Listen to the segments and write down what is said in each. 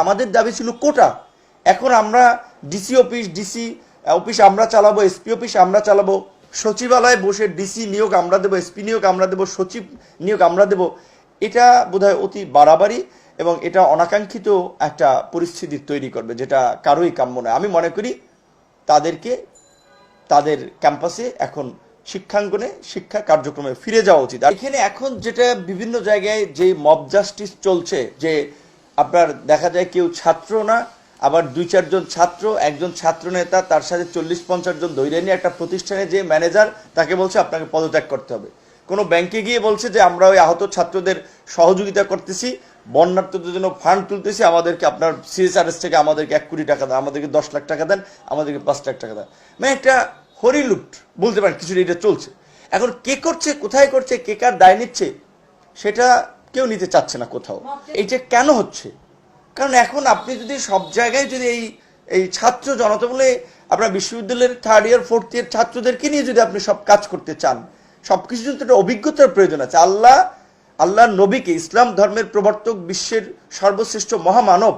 আমাদের দাবি ছিল কোটা। এখন আমরা ডিসি অফিস আমরা চালাবো, এসপি অফিস আমরা চালাবো, সচিবালয়ে বসে ডিসি নিয়োগ আমরা দেবো, এসপি নিয়োগ আমরা দেবো, সচিব নিয়োগ আমরা দেবো। এটা বোধহয় অতি বাড়াবাড়ি এবং এটা অনাকাঙ্ক্ষিত একটা পরিস্থিতি তৈরি করবে, যেটা কারোই কাম্য নয়। আমি মনে করি তাদেরকে তাদের ক্যাম্পাসে এখন শিক্ষাঙ্গনে শিক্ষা কার্যক্রমে ফিরে যাওয়া উচিত। আর এখানে এখন যেটা বিভিন্ন জায়গায় যে মব জাস্টিস চলছে, যে আপনার দেখা যায় কেউ ছাত্র না, আবার 2-4 জন ছাত্র, একজন ছাত্র নেতা তার সাথে 40-50 জন ধরে নিয়ে একটা প্রতিষ্ঠানে যে ম্যানেজার তাকে বলছে আপনাকে পদত্যাগ করতে হবে। কোনো ব্যাংকে গিয়ে বলছে যে আমরা ওই আহত ছাত্রদের সহযোগিতা করতেছি, বন্যার্থদের জন্য ফান্ড তুলতেছি, আমাদেরকে আপনার সিএসআরএস থেকে আমাদেরকে 1 কোটি টাকা দেন, আমাদেরকে 10 লাখ টাকা দেন, আমাদেরকে 5 লাখ টাকা দেন। মানে একটা হরিলুট বলতে পারেন, কিছুটা এটা চলছে। এখন কে করছে, কোথায় করছে, কে কার দায় নিচ্ছে, সেটা কেউ নিতে চাচ্ছে না কোথাও। এইটা কেন হচ্ছে? কারণ এখন আপনি যদি সব জায়গায় যদি এই ছাত্র জনতা বলে আপনার বিশ্ববিদ্যালয়ের 3rd ইয়ার 4th ইয়ার ছাত্রদেরকে নিয়ে যদি আপনি সব কাজ করতে চান, সবকিছু যদি একটা অভিজ্ঞতার প্রয়োজন আছে। আল্লাহর নবীকে, ইসলাম ধর্মের প্রবর্তক, বিশ্বের সর্বশ্রেষ্ঠ মহামানব,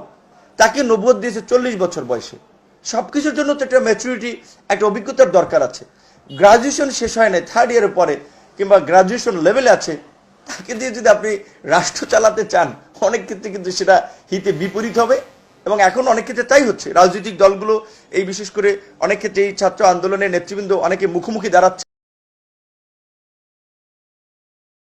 তাকে নবুয়ত দিয়েছে 40 বছর বয়সে। সবকিছুর জন্য তো একটা ম্যাচুরিটি, একটা অভিজ্ঞতার দরকার আছে। গ্রাজুয়েশন শেষ হয় না, 3rd ইয়ারের পরে কিংবা গ্রাজুয়েশন লেভেলে আছে, তাকে দিয়ে যদি আপনি রাষ্ট্র চালাতে চান, অনেক ক্ষেত্রে কিন্তু সেটা হিতে বিপরীত হবে। এবং এখন অনেক ক্ষেত্রে তাই হচ্ছে। রাজনৈতিক দলগুলো এই বিশেষ করে অনেক ক্ষেত্রে এই ছাত্র আন্দোলনের নেতৃবৃন্দ অনেকে মুখোমুখি দাঁড়াচ্ছে।